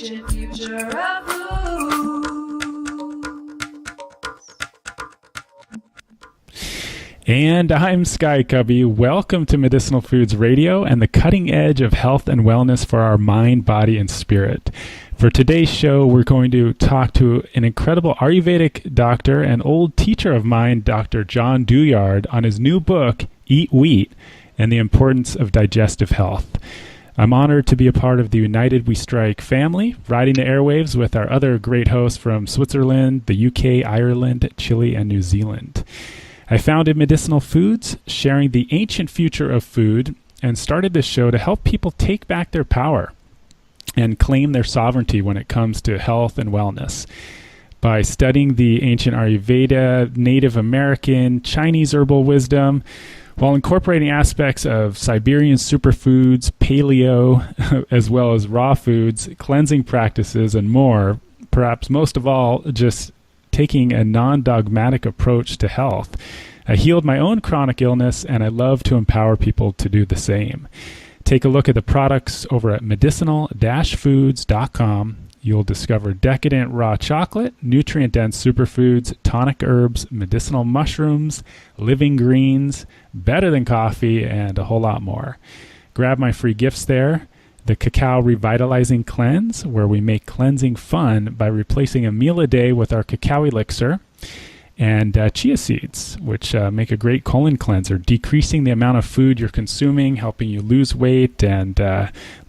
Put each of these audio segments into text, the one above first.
ancient future of foods. And I'm Sky Cubby. Welcome to Medicinal Foods Radio and the cutting edge of health and wellness for our mind, body, and spirit. For today's show, we're going to talk to an incredible Ayurvedic doctor and old teacher of mine, Dr. John Doulliard, on his new book, Eat Wheat, and the importance of digestive health. I'm honored to be a part of the United We Strike family, riding the airwaves with our other great hosts from Switzerland, the UK, Ireland, Chile, and New Zealand. I founded Medicinal Foods, sharing the ancient future of food, and started this show to help people take back their power and claim their sovereignty when it comes to health and wellness. By studying the ancient Ayurveda, Native American, Chinese herbal wisdom, while incorporating aspects of Siberian superfoods, paleo, as well as raw foods, cleansing practices, and more, perhaps most of all, just taking a non-dogmatic approach to health, I healed my own chronic illness, and I love to empower people to do the same. Take a look at the products over at medicinal-foods.com. You'll discover decadent raw chocolate, nutrient-dense superfoods, tonic herbs, medicinal mushrooms, living greens, better than coffee, and a whole lot more. Grab my free gifts there. The Cacao Revitalizing Cleanse, where we make cleansing fun by replacing a meal a day with our cacao elixir, and chia seeds, which make a great colon cleanser, decreasing the amount of food you're consuming, helping you lose weight, and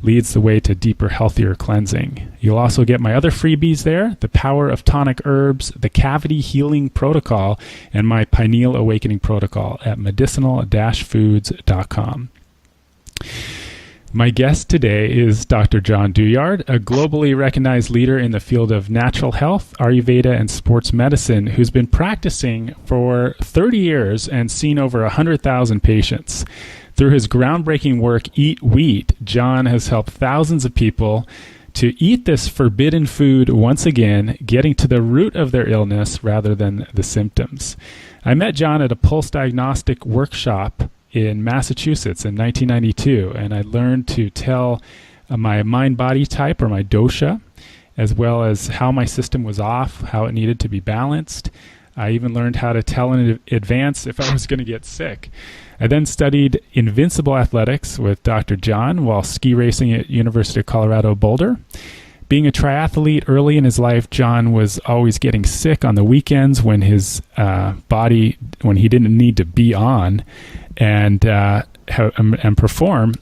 leads the way to deeper, healthier cleansing. You'll also get my other freebies there, the Power of Tonic Herbs, the Cavity Healing Protocol, and my Pineal Awakening Protocol at medicinal-foods.com. My guest today is Dr. John Doulliard, a globally recognized leader in the field of natural health, Ayurveda, and sports medicine, who's been practicing for 30 years and seen over 100,000 patients. Through his groundbreaking work, Eat Wheat, John has helped thousands of people to eat this forbidden food once again, getting to the root of their illness rather than the symptoms. I met John at a pulse diagnostic workshop in Massachusetts in 1992, and I learned to tell my mind-body type, or my dosha, as well as how my system was off, how it needed to be balanced. I even learned how to tell in advance if I was going to get sick. I then studied invincible athletics with Dr. John while ski racing at University of Colorado Boulder. Being a triathlete early in his life, John was always getting sick on the weekends when his body, when he didn't need to be on and perform.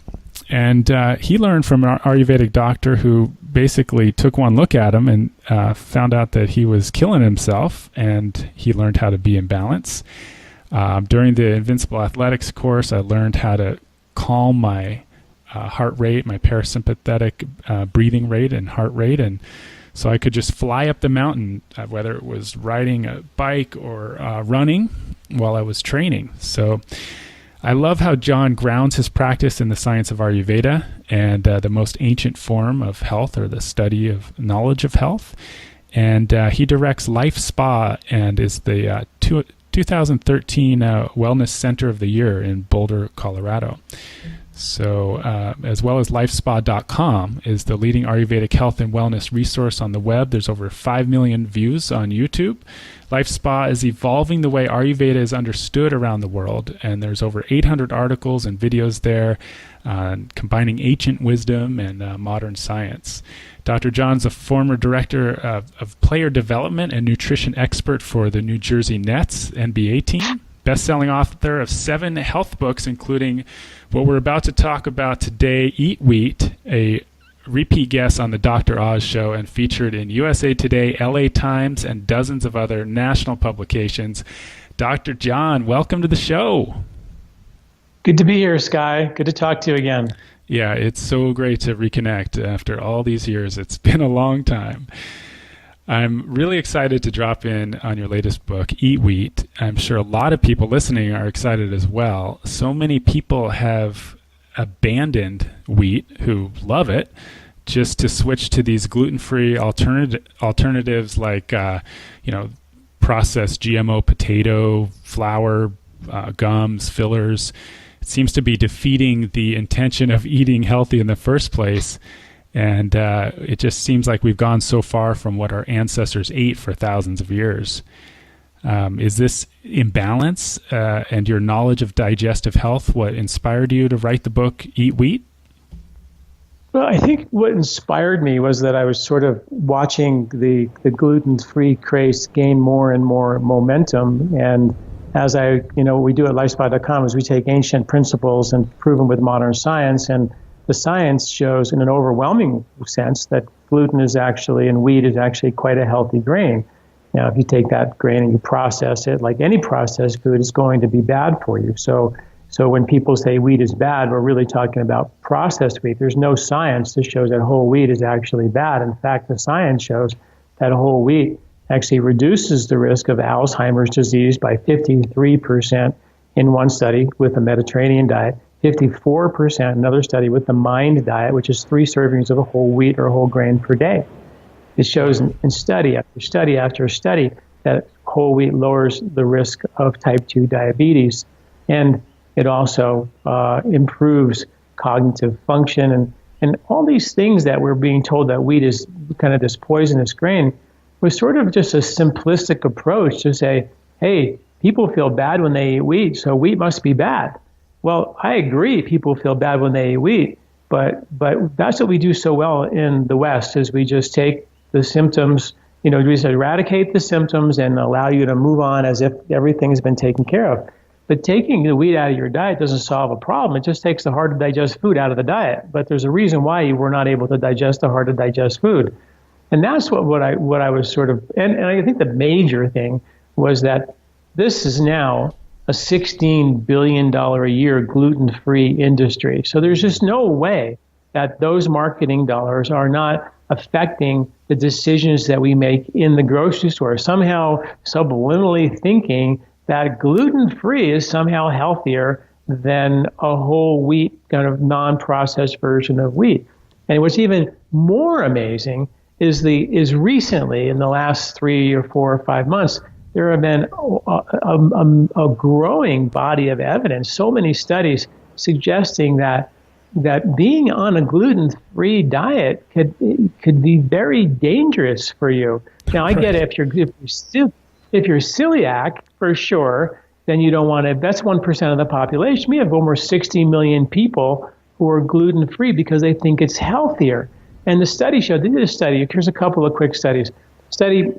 And he learned from an Ayurvedic doctor who basically took one look at him and found out that he was killing himself, and he learned how to be in balance. During the Invincible Athletics course, I learned how to calm my heart rate, my parasympathetic breathing rate and heart rate, and so I could just fly up the mountain, whether it was riding a bike or running while I was training. So I love how John grounds his practice in the science of Ayurveda and the most ancient form of health, or the study of knowledge of health. And he directs Life Spa and is the 2013 Wellness Center of the Year in Boulder, Colorado. So, as well as lifespa.com is the leading Ayurvedic health and wellness resource on the web. There's over 5 million views on YouTube. LifeSpa is evolving the way Ayurveda is understood around the world, and there's over 800 articles and videos there combining ancient wisdom and modern science. Dr. John's a former director of player development and nutrition expert for the New Jersey Nets NBA team. Best-selling author of 7 health books, including what we're about to talk about today, Eat Wheat, a repeat guest on the Dr. Oz Show and featured in USA Today, LA Times, and dozens of other national publications. Dr. John, welcome to the show. Good to be here, Sky. Good to talk to you again. Yeah, it's so great to reconnect after all these years. It's been a long time. I'm really excited to drop in on your latest book, Eat Wheat. I'm sure a lot of people listening are excited as well. So many people have abandoned wheat who love it just to switch to these gluten-free alternatives like, processed GMO potato, flour, gums, fillers. It seems to be defeating the intention of eating healthy in the first place. And it just seems like we've gone so far from what our ancestors ate for thousands of years. Is this imbalance and your knowledge of digestive health what inspired you to write the book, Eat Wheat? Well, I think what inspired me was that I was sort of watching the gluten-free craze gain more and more momentum. And as we do at lifespot.com is we take ancient principles and prove them with modern science. And the science shows in an overwhelming sense that gluten is actually, and wheat is actually quite a healthy grain. Now, if you take that grain and you process it, like any processed food, it's going to be bad for you. So when people say wheat is bad, we're really talking about processed wheat. There's no science that shows that whole wheat is actually bad. In fact, the science shows that whole wheat actually reduces the risk of Alzheimer's disease by 53% in one study with the Mediterranean diet, 54% in another study with the MIND diet, which is 3 servings of a whole wheat or whole grain per day. It shows in study after study after study that whole wheat lowers the risk of type 2 diabetes. And it also improves cognitive function. And all these things that we're being told that wheat is kind of this poisonous grain was sort of just a simplistic approach to say, hey, people feel bad when they eat wheat, so wheat must be bad. Well, I agree people feel bad when they eat wheat, but that's what we do so well in the West is we just take the symptoms, we just eradicate the symptoms and allow you to move on as if everything has been taken care of. But taking the wheat out of your diet doesn't solve a problem. It just takes the hard to digest food out of the diet. But there's a reason why you were not able to digest the hard to digest food. And that's what I was sort of, and I think the major thing was that this is now a $16 billion a year gluten-free industry. So there's just no way that those marketing dollars are not affecting the decisions that we make in the grocery store, somehow subliminally thinking that gluten-free is somehow healthier than a whole wheat kind of non-processed version of wheat. And what's even more amazing is recently in the last 3 or 4 or 5 months, there have been a growing body of evidence, so many studies suggesting that being on a gluten-free diet could be very dangerous for you. Now, I get it if you're celiac, for sure, then you don't want to. That's 1% of the population. We have almost 60 million people who are gluten-free because they think it's healthier. And the study showed, they did a study, here's a couple of quick studies. Study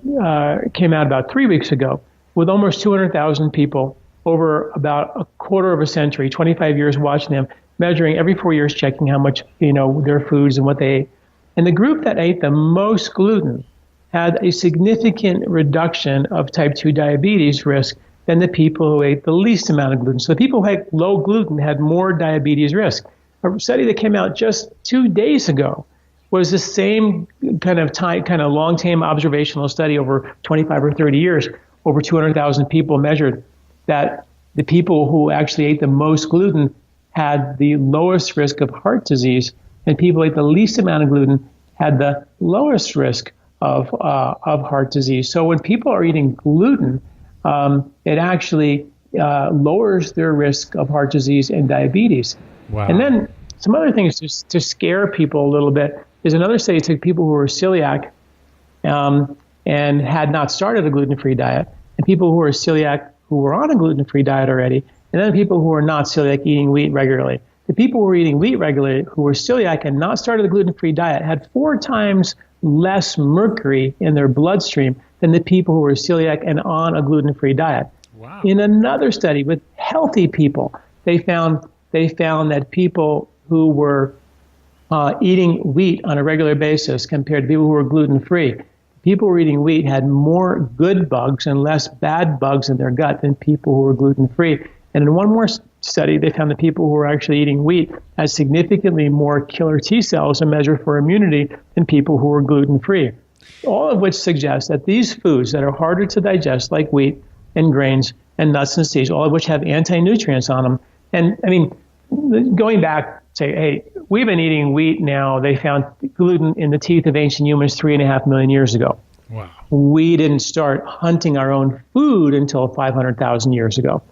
came out about 3 weeks ago with almost 200,000 people over about a quarter of a century, 25 years watching them, measuring every 4 years, checking how much, their foods and what they ate. And the group that ate the most gluten had a significant reduction of type 2 diabetes risk than the people who ate the least amount of gluten. So the people who had low gluten had more diabetes risk. A study that came out just 2 days ago was the same kind of long-term observational study over 25 or 30 years, over 200,000 people measured, that the people who actually ate the most gluten had the lowest risk of heart disease, and people who ate the least amount of gluten had the lowest risk of heart disease. So when people are eating gluten, it actually lowers their risk of heart disease and diabetes. Wow. And then some other things to scare people a little bit is another study took people who were celiac and had not started a gluten-free diet, and people who were celiac who were on a gluten-free diet already, and then people who were not celiac eating wheat regularly. The people who were eating wheat regularly who were celiac and not started a gluten-free diet had 4 times less mercury in their bloodstream than the people who were celiac and on a gluten-free diet. Wow. In another study with healthy people, they found that people who were eating wheat on a regular basis compared to people who were gluten-free, people who were eating wheat had more good bugs and less bad bugs in their gut than people who were gluten-free. And in one more study, they found that people who were actually eating wheat had significantly more killer T cells, a measure for immunity, than people who were gluten-free. All of which suggests that these foods that are harder to digest, like wheat and grains and nuts and seeds, all of which have anti-nutrients on them. And I mean, going back, say, hey, we've been eating wheat now. They found gluten in the teeth of ancient humans 3.5 million years ago. Wow. We didn't start hunting our own food until 500,000 years ago.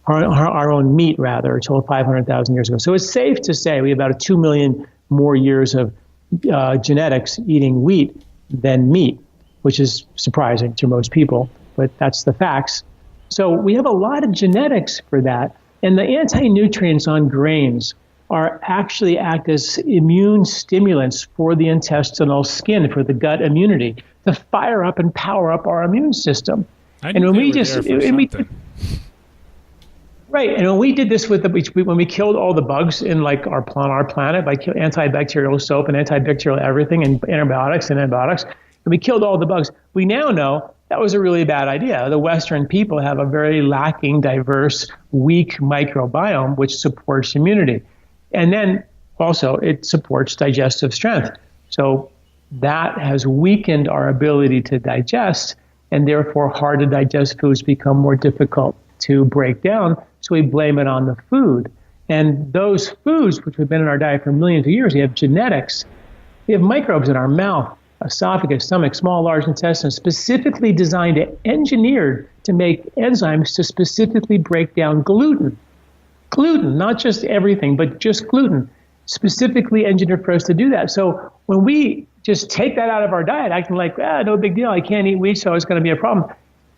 Our own meat, rather, until 500,000 years ago. So it's safe to say we have about 2 million more years of genetics eating wheat than meat, which is surprising to most people, but that's the facts. So we have a lot of genetics for that. And the anti-nutrients on grains are actually act as immune stimulants for the intestinal skin, for the gut immunity, to fire up and power up our immune system. And when we just, right, and when we did this with when we killed all the bugs in like our planet by antibacterial soap and antibacterial everything and antibiotics, and we killed all the bugs, we now know that was a really bad idea. The Western people have a very lacking, diverse, weak microbiome, which supports immunity. And then also it supports digestive strength. So that has weakened our ability to digest, and therefore hard to digest foods become more difficult to break down. So we blame it on the food. And those foods, which have been in our diet for millions of years, we have genetics. We have microbes in our mouth, esophagus, stomach, small, large intestine, specifically designed, engineered to make enzymes to specifically break down gluten. Gluten, not just everything, but just gluten, specifically engineered for us to do that. So when we just take that out of our diet, acting like, no big deal, I can't eat wheat, so it's going to be a problem,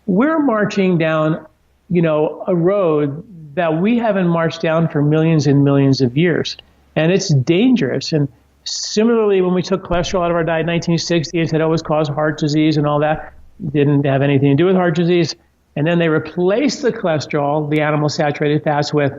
we're marching down, a road that we haven't marched down for millions and millions of years. And it's dangerous. And similarly, when we took cholesterol out of our diet in 1960 and said it always caused heart disease and all that, didn't have anything to do with heart disease. And then they replaced the cholesterol, the animal saturated fats, with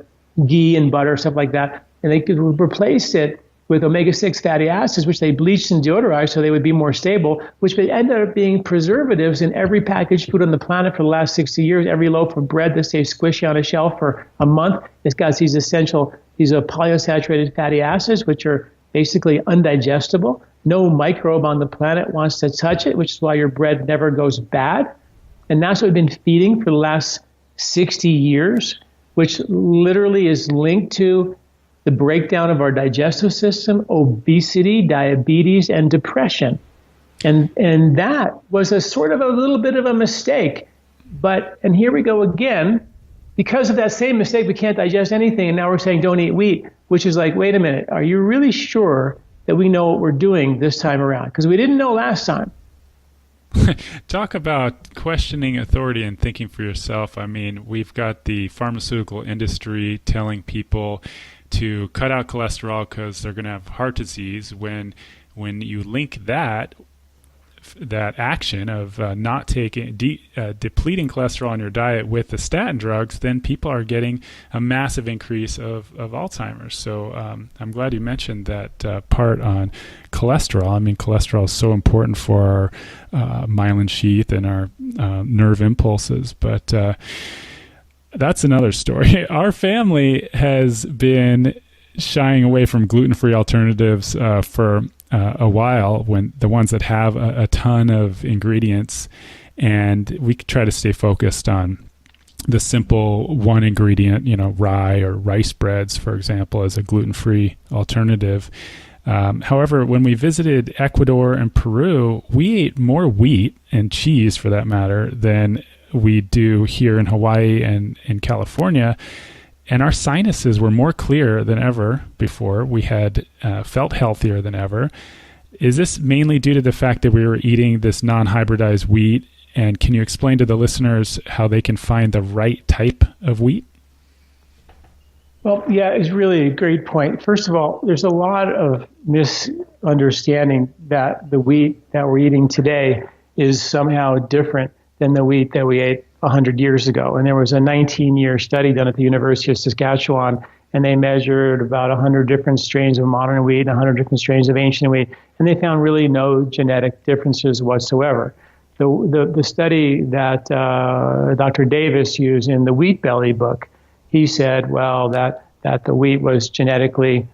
ghee and butter, stuff like that. And they could replace it with omega-6 fatty acids, which they bleached and deodorized so they would be more stable, which ended up being preservatives in every packaged food on the planet for the last 60 years. Every loaf of bread that stays squishy on a shelf for a month, it's got these polyunsaturated fatty acids, which are basically undigestible. No microbe on the planet wants to touch it, which is why your bread never goes bad. And that's what we've been feeding for the last 60 years, which literally is linked to the breakdown of our digestive system, obesity, diabetes, and depression. And that was a sort of a little bit of a mistake. And here we go again. Because of that same mistake, we can't digest anything. And now we're saying don't eat wheat, which is like, wait a minute, are you really sure that we know what we're doing this time around? Because we didn't know last time. Talk about questioning authority and thinking for yourself. I mean, we've got the pharmaceutical industry telling people to cut out cholesterol because they're going to have heart disease. When you link that action of not taking depleting cholesterol in your diet with the statin drugs, then people are getting a massive increase of Alzheimer's. So I'm glad you mentioned that part on cholesterol. I mean, cholesterol is so important for our myelin sheath and our nerve impulses, but that's another story. Our family has been shying away from gluten-free alternatives for a while, when the ones that have a ton of ingredients, and we try to stay focused on the simple one ingredient, rye or rice breads, for example, as a gluten-free alternative. However, when we visited Ecuador and Peru, we ate more wheat and cheese, for that matter, than we do here in Hawaii and in California. And our sinuses were more clear than ever before. We had felt healthier than ever. Is this mainly due to the fact that we were eating this non-hybridized wheat? And can you explain to the listeners how they can find the right type of wheat? Well, yeah, it's really a great point. First of all, there's a lot of misunderstanding that the wheat that we're eating today is somehow different than the wheat that we ate 100 years ago. And there was a 19-year study done at the University of Saskatchewan, and they measured about 100 different strains of modern wheat and 100 different strains of ancient wheat, and they found really no genetic differences whatsoever. The study that Dr. Davis used in the Wheat Belly book, he said, well, that the wheat was genetically,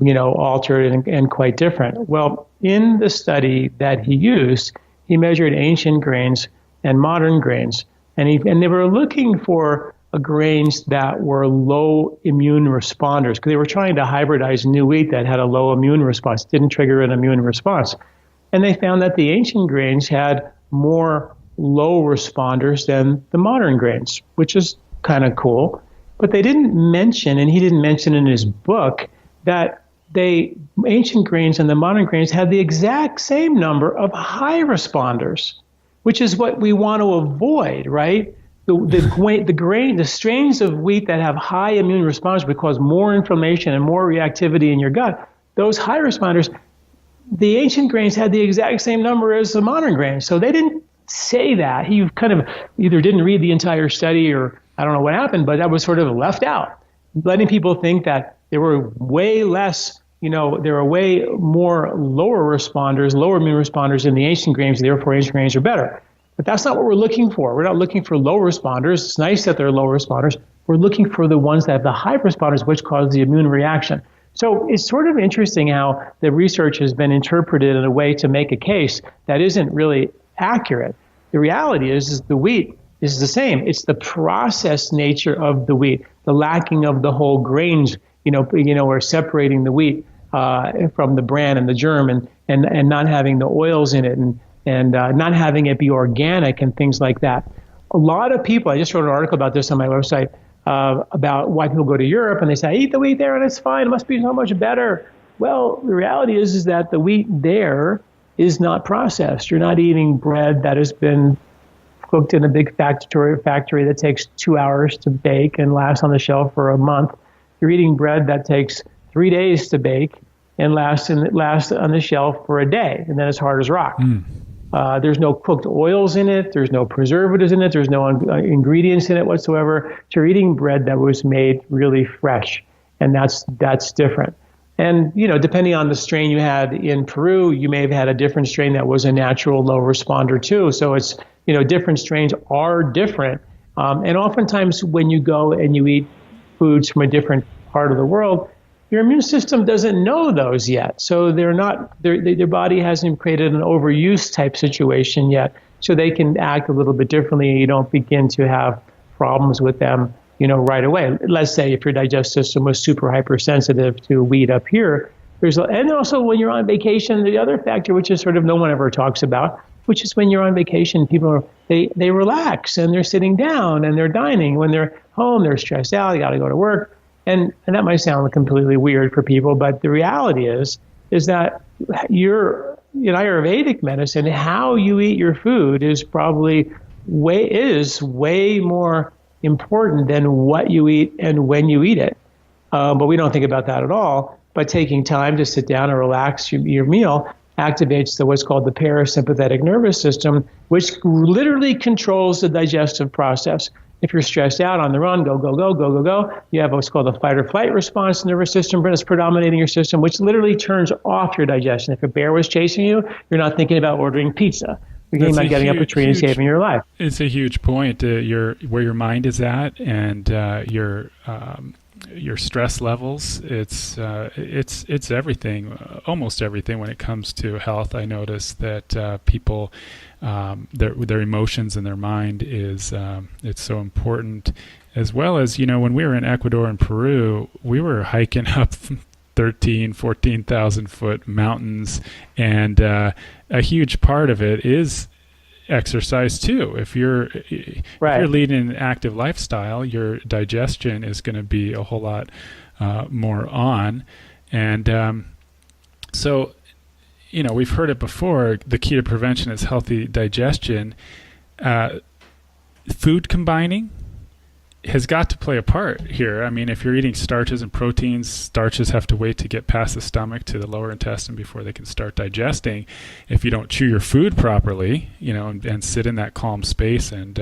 altered and quite different. Well, in the study that he used, he measured ancient grains and modern grains, and they were looking for grains that were low immune responders, because they were trying to hybridize new wheat that had a low immune response, didn't trigger an immune response. And they found that the ancient grains had more low responders than the modern grains, which is kind of cool. But they didn't mention, and he didn't mention in his book, that they ancient grains and the modern grains had the exact same number of high responders, which is what we want to avoid, right? The strains of wheat that have high immune response would cause more inflammation and more reactivity in your gut. Those high responders, the ancient grains had the exact same number as the modern grains. So they didn't say that. He kind of either didn't read the entire study or I don't know what happened, but that was sort of left out, letting people think that there were way less, there were way more lower immune responders in the ancient grains, therefore ancient grains are better. But that's not what we're looking for. We're not looking for low responders. It's nice that they're low responders. We're looking for the ones that have the high responders, which cause the immune reaction. So it's sort of interesting how the research has been interpreted in a way to make a case that isn't really accurate. The reality is the wheat is the same. It's the processed nature of the wheat, the lacking of the whole grains, or separating the wheat from the bran and the germ and not having the oils in it and not having it be organic and things like that. A lot of people, I just wrote an article about this on my website, about why people go to Europe and they say, I eat the wheat there and it's fine, it must be so much better. Well, the reality is that the wheat there is not processed. You're not eating bread that has been cooked in a big factory that takes 2 hours to bake and lasts on the shelf for a month. You're eating bread that takes 3 days to bake and lasts on the shelf for a day, and then it's hard as rock. There's no cooked oils in it. There's no preservatives in it. There's no ingredients in it whatsoever. So you're eating bread that was made really fresh, and that's different. And, depending on the strain you had in Peru, you may have had a different strain that was a natural low responder too. So it's, different strains are different. And oftentimes when you go and you eat foods from a different part of the world, your immune system doesn't know those yet. So their body hasn't created an overuse type situation yet. So they can act a little bit differently, and you don't begin to have problems with them, right away. Let's say if your digestive system was super hypersensitive to wheat up here, and also when you're on vacation, the other factor, which is sort of no one ever talks about, which is when you're on vacation, people they relax and they're sitting down and they're dining. When they're home, they're stressed out, they got to go to work. And that might sound completely weird for people, but the reality is that your Ayurvedic medicine, how you eat your food is probably way more important than what you eat and when you eat it. But we don't think about that at all. But taking time to sit down and relax your meal activates what's called the parasympathetic nervous system, which literally controls the digestive process. If you're stressed out on the run, go, you have what's called the fight or flight response nervous system that's predominating your system, which literally turns off your digestion. If a bear was chasing you, you're not thinking about ordering pizza. You're thinking about getting up a tree and saving your life. It's a huge point. Where your mind is at and your stress levels. It's everything, almost everything when it comes to health. I notice that people, their emotions and their mind is it's so important, as well as when we were in Ecuador and Peru, we were hiking up 14,000 foot mountains, and a huge part of it is exercise too. If you're leading an active lifestyle, your digestion is going to be a whole lot more on. And so, we've heard it before. The key to prevention is healthy digestion. Food combining has got to play a part here. I mean, if you're eating starches and proteins, starches have to wait to get past the stomach to the lower intestine before they can start digesting. If you don't chew your food properly, and sit in that calm space, and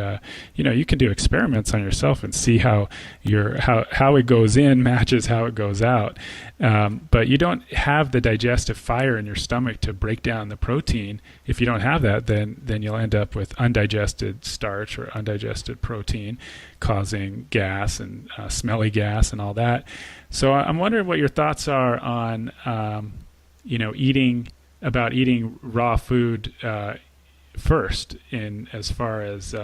you can do experiments on yourself and see how it goes in matches how it goes out. But you don't have the digestive fire in your stomach to break down the protein. If you don't have that, then you'll end up with undigested starch or undigested protein, causing gas and smelly gas and all that. So I'm wondering what your thoughts are on, eating raw food first, in as far as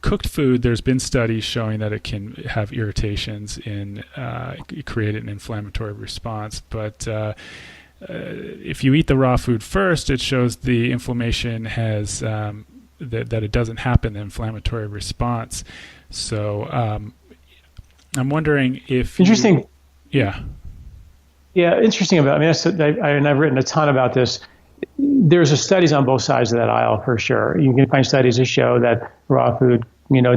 cooked food. There's been studies showing that it can have irritations and create an inflammatory response. But if you eat the raw food first, it shows the inflammation has that it doesn't happen, the inflammatory response. So I'm wondering if... Interesting. Yeah. Yeah, interesting about. I mean, and I've written a ton about this. There's studies on both sides of that aisle for sure. You can find studies that show that raw food,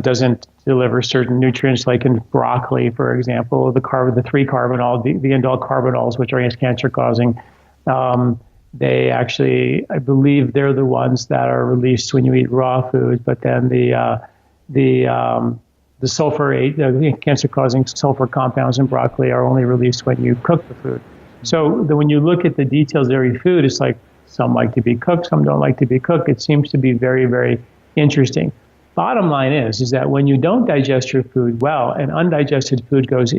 doesn't deliver certain nutrients, like in broccoli, for example, the 3-carbinol, the indole carbanols, which are cancer causing. They actually, I believe, they're the ones that are released when you eat raw food, but then the sulfurate, the cancer-causing sulfur compounds in broccoli are only released when you cook the food. So when you look at the details of every food, it's like some like to be cooked, some don't like to be cooked. It seems to be very, very interesting. Bottom line is that when you don't digest your food well, and undigested food goes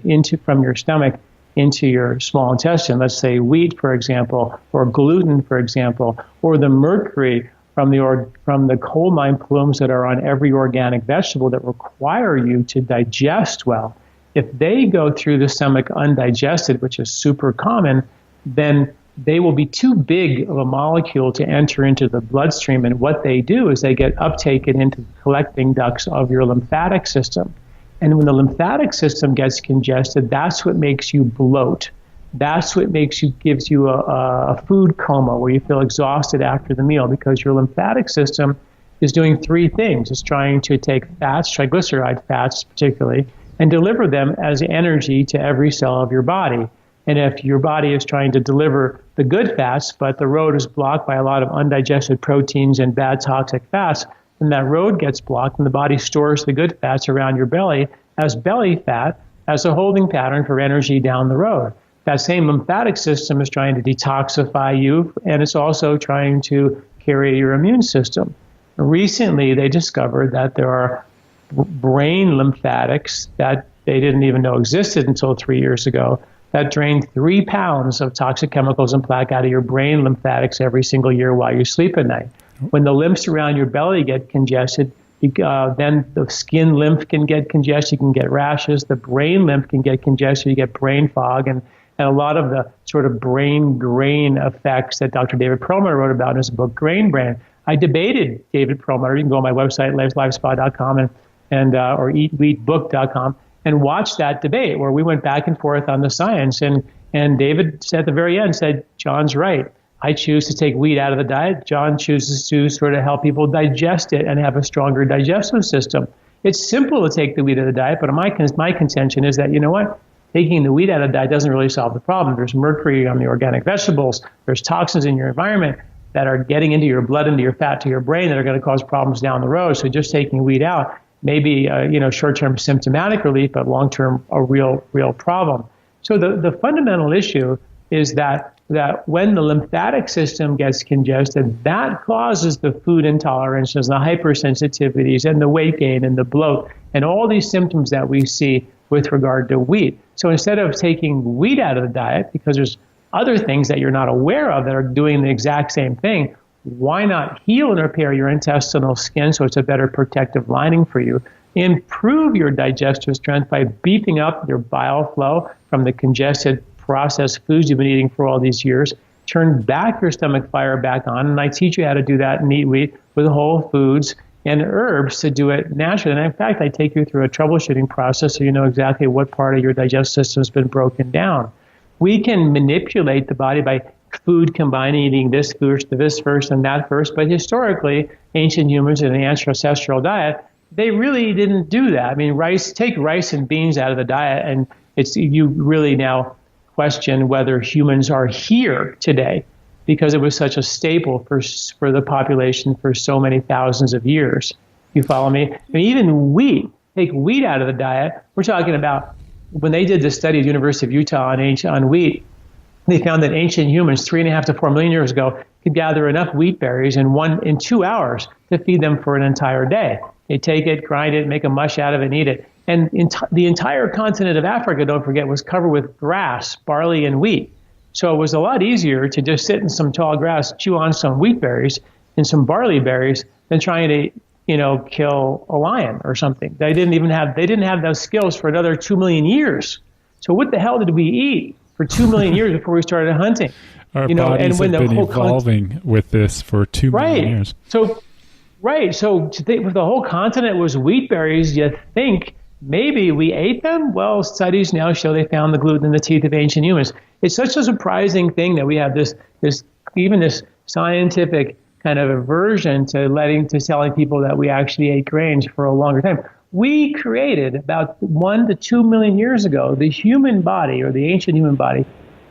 from your stomach into your small intestine, let's say wheat, for example, or gluten, for example, or the mercury from the coal mine plumes that are on every organic vegetable that require you to digest well. If they go through the stomach undigested, which is super common, then they will be too big of a molecule to enter into the bloodstream. And what they do is they get uptaken into the collecting ducts of your lymphatic system. And when the lymphatic system gets congested, that's what makes you bloat. That's what gives you a food coma where you feel exhausted after the meal, because your lymphatic system is doing 3 things. It's trying to take fats, triglyceride fats particularly, and deliver them as energy to every cell of your body. And if your body is trying to deliver the good fats, but the road is blocked by a lot of undigested proteins and bad toxic fats, then that road gets blocked and the body stores the good fats around your belly as belly fat as a holding pattern for energy down the road. That same lymphatic system is trying to detoxify you, and it's also trying to carry your immune system. Recently, they discovered that there are brain lymphatics that they didn't even know existed until 3 years ago that drain 3 pounds of toxic chemicals and plaque out of your brain lymphatics every single year while you sleep at night. When the lymphs around your belly get congested, then the skin lymph can get congested, you can get rashes, the brain lymph can get congested, you get brain fog, and a lot of the sort of brain drain effects that Dr. David Perlmutter wrote about in his book, Grain Brain. I debated David Perlmutter. You can go on my website, livespa.com, or eatwheatbook.com, and watch that debate where we went back and forth on the science. And David said at the very end, John's right. I choose to take wheat out of the diet. John chooses to sort of help people digest it and have a stronger digestive system. It's simple to take the wheat out of the diet, but my contention is that, you know what? Taking the wheat out of the diet doesn't really solve the problem. There's mercury on the organic vegetables. There's toxins in your environment that are getting into your blood, into your fat, to your brain that are going to cause problems down the road. So just taking wheat out may be short-term symptomatic relief, but long-term a real problem. So the fundamental issue is that when the lymphatic system gets congested, that causes the food intolerances, the hypersensitivities, and the weight gain and the bloat, and all these symptoms that we see with regard to wheat. So instead of taking wheat out of the diet, because there's other things that you're not aware of that are doing the exact same thing, why not heal and repair your intestinal skin so it's a better protective lining for you? Improve your digestive strength by beefing up your bile flow from the congested processed foods you've been eating for all these years. Turn back your stomach fire back on, and I teach you how to do that in Eat Wheat with whole foods and herbs to do it naturally. And in fact, I take you through a troubleshooting process so you know exactly what part of your digestive system has been broken down. We can manipulate the body by food combining, eating this first and that first, but historically, ancient humans in an ancestral diet, they really didn't do that. I mean, take rice and beans out of the diet, and you really now question whether humans are here today because it was such a staple for the population for so many thousands of years. You follow me? I mean, even wheat, take wheat out of the diet. We're talking about when they did this study at the University of Utah on wheat, they found that ancient humans 3.5 to 4 million years ago could gather enough wheat berries in 2 hours to feed them for an entire day. They take it, grind it, make a mush out of it, and eat it. And the entire continent of Africa, don't forget, was covered with grass, barley, and wheat. So it was a lot easier to just sit in some tall grass, chew on some wheat berries and some barley berries than trying to, kill a lion or something. They didn't have those skills for another 2 million years. So what the hell did we eat for 2 million years before we started hunting? Our bodies have been evolving with this for 2 million years. So if the whole continent was wheat berries, you think maybe we ate them. Well, studies now show they found the gluten in the teeth of ancient humans. It's such a surprising thing that we have this scientific kind of aversion to telling people that we actually ate grains for a longer time. We created about 1 to 2 million years ago, the human body, or the ancient human body,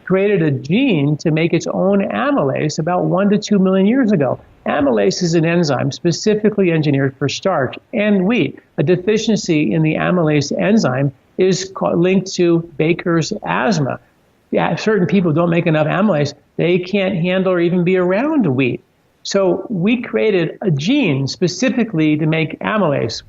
created a gene to make its own amylase about 1 to 2 million years ago. Amylase is an enzyme specifically engineered for starch and wheat. A deficiency in the amylase enzyme is linked to Baker's asthma. Yeah, certain people don't make enough amylase. They can't handle or even be around wheat. So we created a gene specifically to make amylase.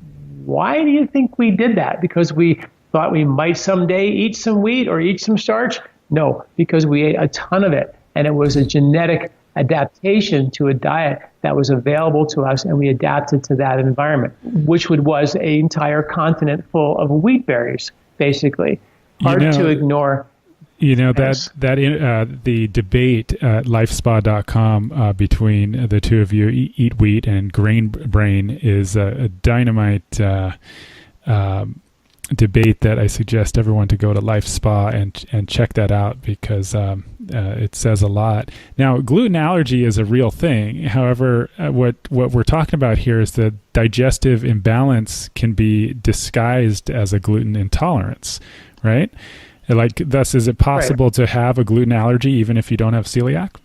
Why do you think we did that? Because we thought we might someday eat some wheat or eat some starch? No, because we ate a ton of it, and it was a genetic adaptation to a diet that was available to us, and we adapted to that environment, which was an entire continent full of wheat berries, basically. Hard to ignore. You know, the debate at lifespa.com between the two of you, Eat Wheat and Grain Brain, is a dynamite debate that I suggest everyone to go to LifeSpa and check that out, because it says a lot. Now, gluten allergy is a real thing. However, what we're talking about here is that digestive imbalance can be disguised as a gluten intolerance, right? Like, thus, is it possible to have a gluten allergy even if you don't have celiac?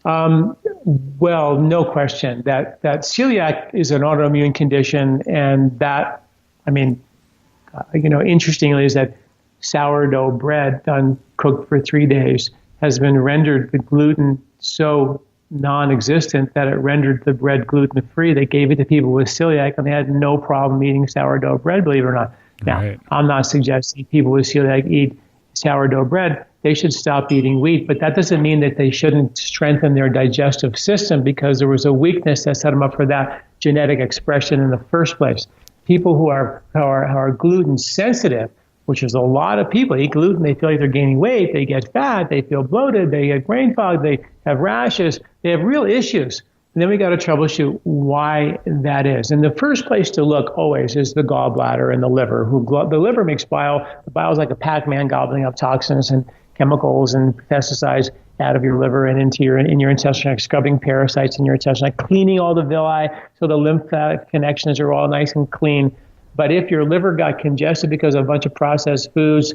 Well, no question that celiac is an autoimmune condition, and that, interestingly, is that sourdough bread cooked for 3 days has been rendered the gluten so non-existent that it rendered the bread gluten-free. They gave it to people with celiac, and they had no problem eating sourdough bread, believe it or not. Now, right. I'm not suggesting people with celiac eat sourdough bread. They should stop eating wheat, but that doesn't mean that they shouldn't strengthen their digestive system, because there was a weakness that set them up for that genetic expression in the first place. People who are gluten sensitive, which is a lot of people, eat gluten, they feel like they're gaining weight, they get fat, they feel bloated, they get brain fog, they have rashes, they have real issues. And then we got to troubleshoot why that is. And the first place to look always is the gallbladder and the liver. The liver makes bile. The bile is like a Pac-Man gobbling up toxins and chemicals and pesticides out of your liver and into your intestine, like scrubbing parasites in your intestine, like cleaning all the villi so the lymphatic connections are all nice and clean. But if your liver got congested because of a bunch of processed foods,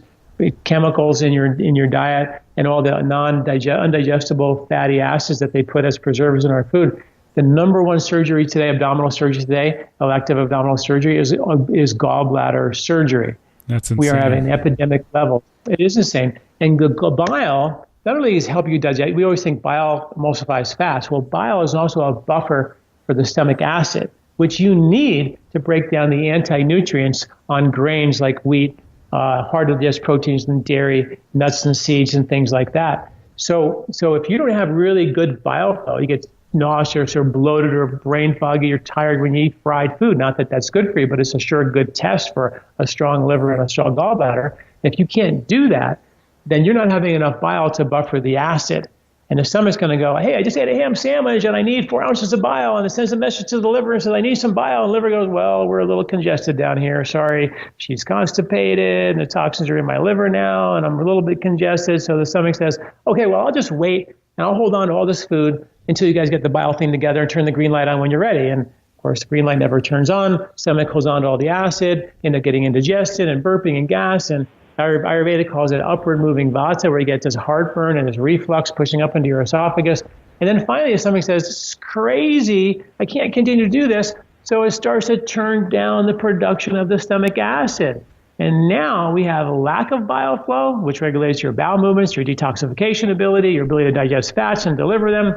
chemicals in your diet, and all the undigestible fatty acids that they put as preservatives in our food, the number one surgery today, abdominal surgery today, elective abdominal surgery, is gallbladder surgery. That's insane. We are having epidemic levels. It is insane. And the bile not only is help you digest. We always think bile emulsifies fats. Well, bile is also a buffer for the stomach acid, which you need to break down the anti-nutrients on grains like wheat, hard to digest proteins and dairy, nuts and seeds and things like that. So if you don't have really good bile flow, you get nauseous or bloated or brain foggy, you're tired when you eat fried food. Not that that's good for you, but it's a sure good test for a strong liver and a strong gallbladder. If you can't do that, then you're not having enough bile to buffer the acid. And the stomach's going to go, hey, I just ate a ham sandwich and I need 4 ounces of bile. And it sends a message to the liver and says, I need some bile. And the liver goes, well, we're a little congested down here. Sorry, she's constipated and the toxins are in my liver now and I'm a little bit congested. So the stomach says, okay, well, I'll just wait and I'll hold on to all this food until you guys get the bile thing together and turn the green light on when you're ready. And of course, the green light never turns on. Stomach holds on to all the acid, end up getting indigestion and burping and gas. And Ayurveda calls it upward moving vata, where you get this heartburn and this reflux pushing up into your esophagus. And then finally, the stomach says, it's crazy, I can't continue to do this. So it starts to turn down the production of the stomach acid. And now we have a lack of bile flow, which regulates your bowel movements, your detoxification ability, your ability to digest fats and deliver them,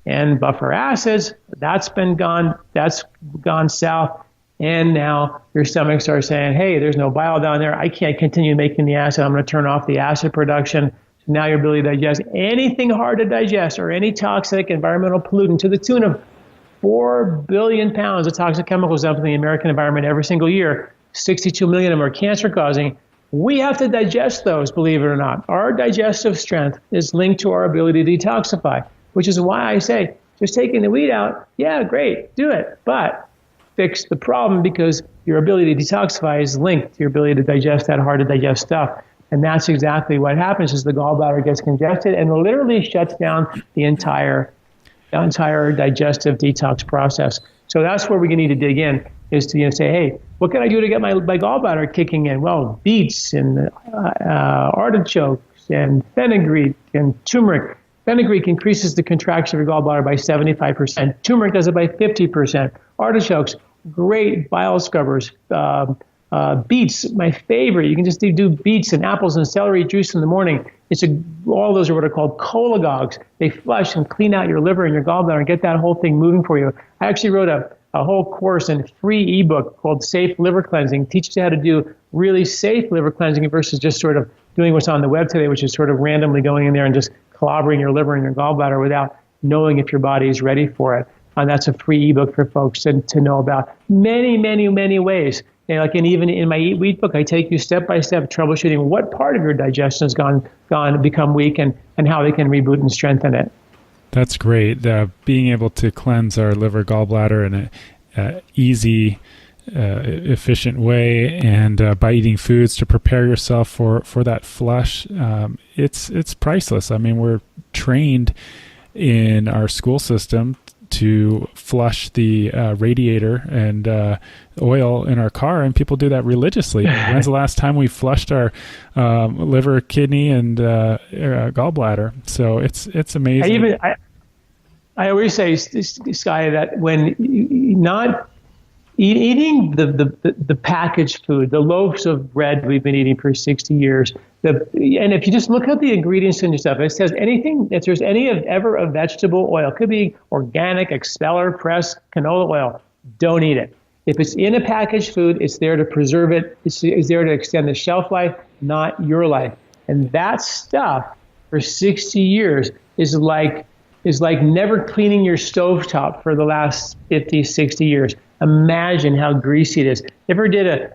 and buffer acids. That's gone south. And now your stomach starts saying, hey, there's no bile down there. I can't continue making the acid. I'm going to turn off the acid production. So now your ability to digest anything hard to digest or any toxic environmental pollutant to the tune of 4 billion pounds of toxic chemicals dumped in the American environment every single year. 62 million of them are cancer causing. We have to digest those, believe it or not. Our digestive strength is linked to our ability to detoxify, which is why I say just taking the wheat out, yeah, great, do it. But fix the problem because your ability to detoxify is linked to your ability to digest that hard to digest stuff. And that's exactly what happens is the gallbladder gets congested and literally shuts down the entire digestive detox process. So that's where we need to dig in, is to say, hey, what can I do to get my gallbladder kicking in? Well, beets and artichokes and fenugreek and turmeric. Fenugreek increases the contraction of your gallbladder by 75%. Turmeric does it by 50%. Artichokes, great bile scrubbers. Beets, my favorite. You can just do beets and apples and celery juice in the morning. All those are what are called cholagogues. They flush and clean out your liver and your gallbladder and get that whole thing moving for you. I actually wrote a whole course and free ebook called Safe Liver Cleansing. Teaches you how to do really safe liver cleansing versus just sort of doing what's on the web today, which is sort of randomly going in there and just clobbering your liver and your gallbladder without knowing if your body is ready for it. And that's a free ebook for folks to know about many, many, many ways. And even in my Eat Wheat book, I take you step by step troubleshooting what part of your digestion has become weak and how they can reboot and strengthen it. That's great. Being able to cleanse our liver, gallbladder in an easy, efficient way, and by eating foods to prepare yourself for that flush, it's priceless. I mean, we're trained in our school system to flush the radiator and oil in our car, and people do that religiously. When's the last time we flushed our liver, kidney, and gallbladder? So it's amazing. I always say, Sky, that when not eating the packaged food, the loaves of bread we've been eating for 60 years, and if you just look at the ingredients in your stuff, it says anything, if there's any ever a vegetable oil, it could be organic, expeller, pressed canola oil, don't eat it. If it's in a packaged food, it's there to preserve it. It's there to extend the shelf life, not your life. And that stuff for 60 years is like never cleaning your stovetop for the last 50, 60 years. Imagine how greasy it is. Ever did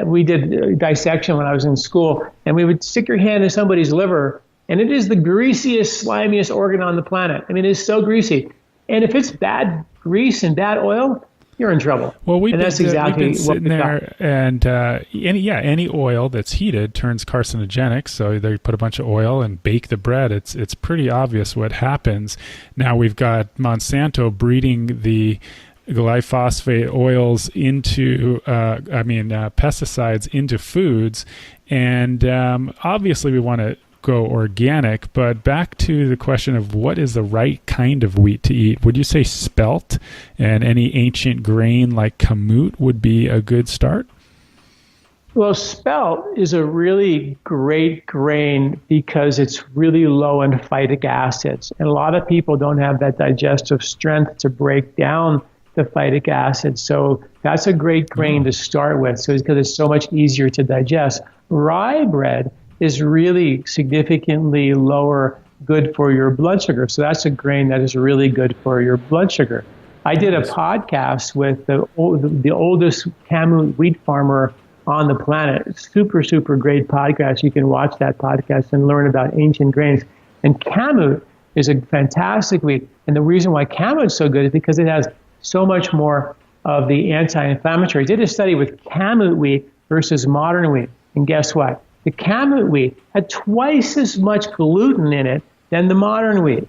we did dissection when I was in school, and we would stick your hand in somebody's liver, and it is the greasiest, slimiest organ on the planet. I mean, it is so greasy. And if it's bad grease and bad oil, you're in trouble. Well, we've been sitting there, and any oil that's heated turns carcinogenic. So they put a bunch of oil and bake the bread. It's pretty obvious what happens. Now we've got Monsanto breeding the glyphosate oils into, pesticides into foods, and obviously we want to go organic, but back to the question of what is the right kind of wheat to eat. Would you say spelt and any ancient grain like kamut would be a good start? Well, spelt is a really great grain because it's really low in phytic acids. And a lot of people don't have that digestive strength to break down the phytic acids. So that's a great grain to start with. So it's because it's so much easier to digest. Rye bread is really significantly lower good for your blood sugar. So that's a grain that is really good for your blood sugar. I did a podcast with the oldest kamut wheat farmer on the planet. Super, super great podcast. You can watch that podcast and learn about ancient grains. And kamut is a fantastic wheat. And the reason why kamut is so good is because it has so much more of the anti-inflammatory. I did a study with kamut wheat versus modern wheat. And guess what? The kamut wheat had twice as much gluten in it than the modern wheat.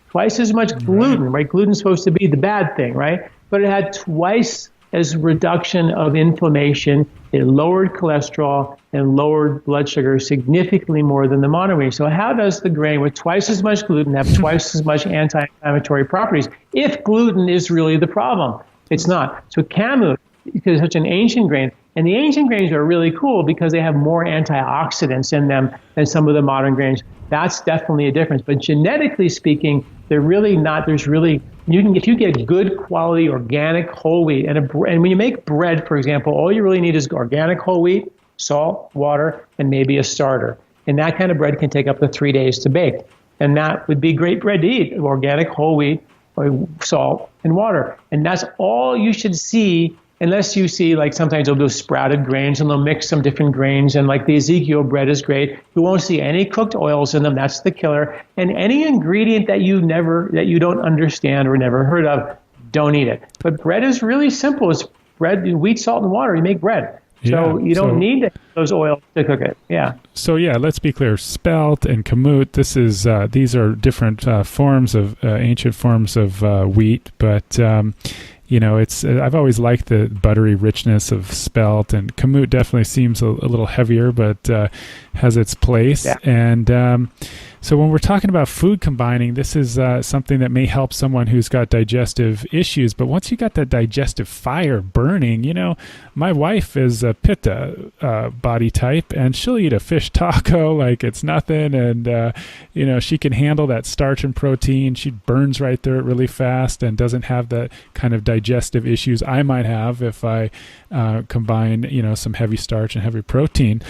Twice as much gluten, right? Gluten's supposed to be the bad thing, right? But it had twice as reduction of inflammation. It lowered cholesterol and lowered blood sugar significantly more than the modern wheat. So how does the grain with twice as much gluten have twice as much anti-inflammatory properties if gluten is really the problem? It's not. So kamut, because it's such an ancient grain, and the ancient grains are really cool because they have more antioxidants in them than some of the modern grains. That's definitely a difference. But genetically speaking, they're really not. There's really, if you get good quality organic whole wheat, and when you make bread, for example, all you really need is organic whole wheat, salt, water, and maybe a starter. And that kind of bread can take up to 3 days to bake. And that would be great bread to eat, organic whole wheat, or salt, and water. And that's all you should see. Unless you see, like sometimes they'll do sprouted grains and they'll mix some different grains, and like the Ezekiel bread is great. You won't see any cooked oils in them. That's the killer. And any ingredient that you don't understand or never heard of, don't eat it. But bread is really simple. It's bread, wheat, salt, and water. You make bread. So you don't need those oils to cook it. Yeah. So let's be clear. Spelt and kamut. These are different forms of ancient forms of wheat, but I've always liked the buttery richness of spelt, and kamut definitely seems a little heavier, but has its place. Yeah. And so when we're talking about food combining, this is something that may help someone who's got digestive issues. But once you got that digestive fire burning, my wife is a pitta body type, and she'll eat a fish taco like it's nothing. And, she can handle that starch and protein. She burns right through it really fast and doesn't have the kind of digestive issues I might have if I combine, some heavy starch and heavy protein.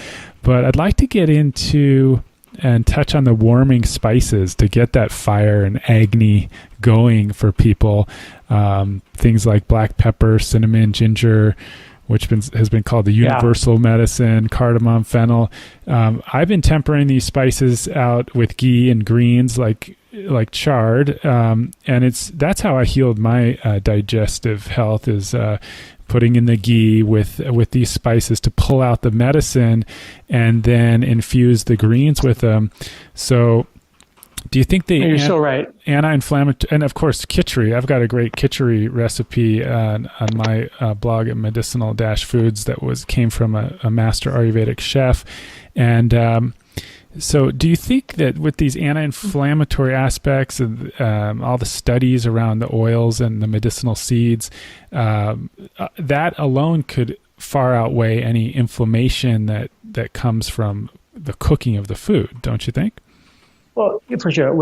But I'd like to get into and touch on the warming spices to get that fire and agony going for people. Things like black pepper, cinnamon, ginger, which has been called the universal medicine, cardamom, fennel. I've been tempering these spices out with ghee and greens like chard, and that's how I healed my digestive health, is putting in the ghee with these spices to pull out the medicine, and then infuse the greens with them. So do you think you're so right. Anti-inflammatory, and of course khichdi. I've got a great khichdi recipe on my blog at Medicinal-Foods that came from a master Ayurvedic chef. And so do you think that with these anti-inflammatory aspects and all the studies around the oils and the medicinal seeds, that alone could far outweigh any inflammation that comes from the cooking of the food, don't you think? Well, for sure.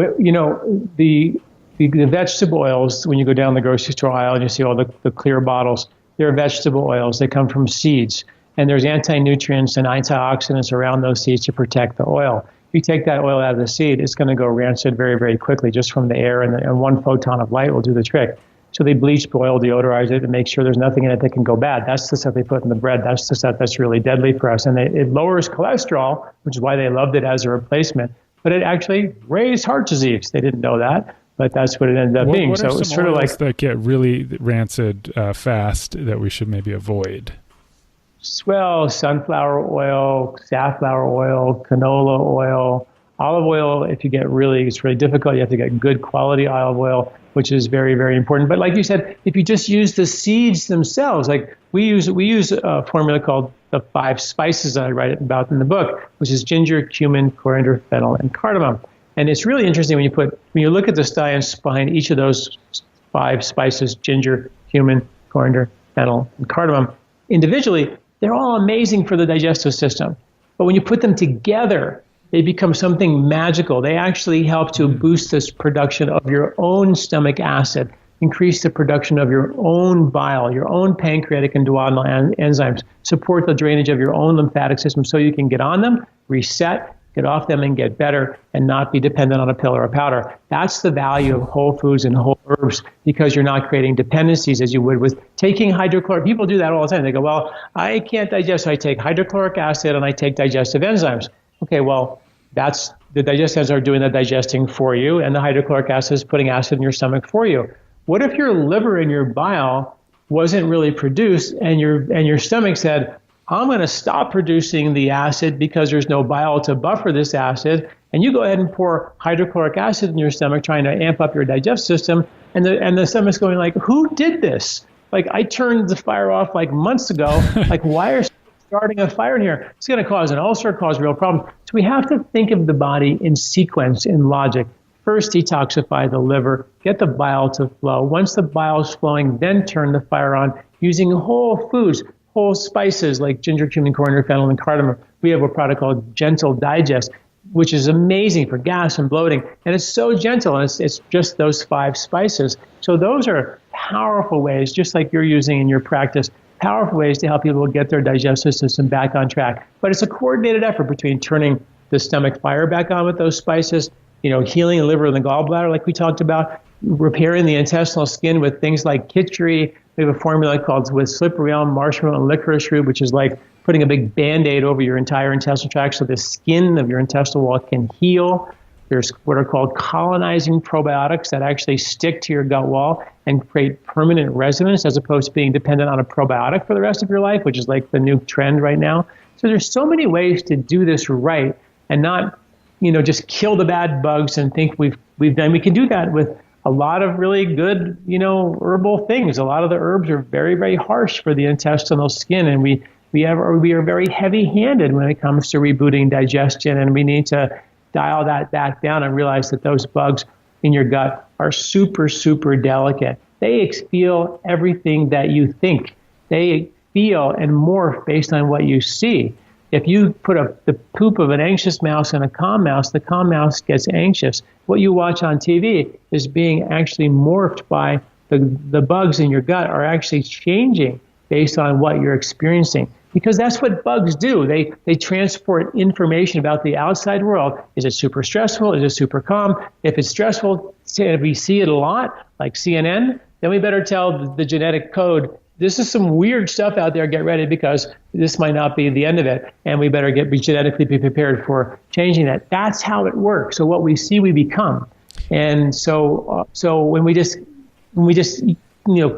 The vegetable oils, when you go down the grocery store aisle and you see all the clear bottles, they're vegetable oils. They come from seeds. And there's anti-nutrients and antioxidants around those seeds to protect the oil. If you take that oil out of the seed, it's going to go rancid very, very quickly just from the air, and one photon of light will do the trick. So they bleach the oil, deodorize it, and make sure there's nothing in it that can go bad. That's the stuff they put in the bread. That's the stuff that's really deadly for us. And it lowers cholesterol, which is why they loved it as a replacement. But it actually raised heart disease. They didn't know that, but that's what it ended up being. So it's sort of like that get really rancid fast that we should maybe avoid. Well, sunflower oil, safflower oil, canola oil, olive oil. If you it's really difficult. You have to get good quality olive oil, which is very, very important. But like you said, if you just use the seeds themselves, like we use a formula called the 5 spices that I write about in the book, which is ginger, cumin, coriander, fennel, and cardamom. And it's really interesting when you look at the science behind each of those 5 spices, ginger, cumin, coriander, fennel, and cardamom, individually, they're all amazing for the digestive system. But when you put them together, they become something magical. They actually help to boost this production of your own stomach acid, increase the production of your own bile, your own pancreatic and duodenal enzymes, support the drainage of your own lymphatic system so you can get on them, reset, get off them, and get better and not be dependent on a pill or a powder. That's the value of whole foods and whole herbs, because you're not creating dependencies as you would with taking hydrochloric. People do that all the time. They go, well, I can't digest, so I take hydrochloric acid and I take digestive enzymes. Okay, well, that's the digestive enzymes are doing the digesting for you, and the hydrochloric acid is putting acid in your stomach for you. What if your liver and your bile wasn't really produced, and your stomach said, I'm going to stop producing the acid because there's no bile to buffer this acid, and you go ahead and pour hydrochloric acid in your stomach trying to amp up your digestive system, and the stomach's going like, who did this? Like, I turned the fire off like months ago. Like, why are starting a fire in here? It's going to cause an ulcer, cause real problems. So we have to think of the body in sequence, in logic. First, detoxify the liver, get the bile to flow. Once the bile is flowing, then turn the fire on using whole foods, whole spices like ginger, cumin, coriander, fennel, and cardamom. We have a product called Gentle Digest, which is amazing for gas and bloating. And it's so gentle, and it's just those 5 spices. So those are powerful ways, just like you're using in your practice, powerful ways to help people get their digestive system back on track. But it's a coordinated effort between turning the stomach fire back on with those spices, healing the liver and the gallbladder like we talked about, repairing the intestinal skin with things like khichdi. We have a formula called with slippery elm, marshmallow, and licorice root, which is like putting a big Band-Aid over your entire intestinal tract so the skin of your intestinal wall can heal. There's what are called colonizing probiotics that actually stick to your gut wall and create permanent residence as opposed to being dependent on a probiotic for the rest of your life, which is like the new trend right now. So there's so many ways to do this right and not, just kill the bad bugs and think we've done. We can do that with a lot of really good, herbal things. A lot of the herbs are very, very harsh for the intestinal skin, and we are very heavy-handed when it comes to rebooting digestion, and we need to dial that back down and realize that those bugs in your gut are super, super delicate. They feel everything that you think. They feel and morph based on what you see. If you put the poop of an anxious mouse in a calm mouse, the calm mouse gets anxious. What you watch on TV is being actually morphed by the bugs in your gut are actually changing based on what you're experiencing. Because that's what bugs do. They transport information about the outside world. Is it super stressful? Is it super calm? If it's stressful, if we see it a lot, like CNN, then we better tell the genetic code, this is some weird stuff out there, get ready, because this might not be the end of it, and we better be genetically prepared for changing that. That's how it works. So what we see, we become. And so when we just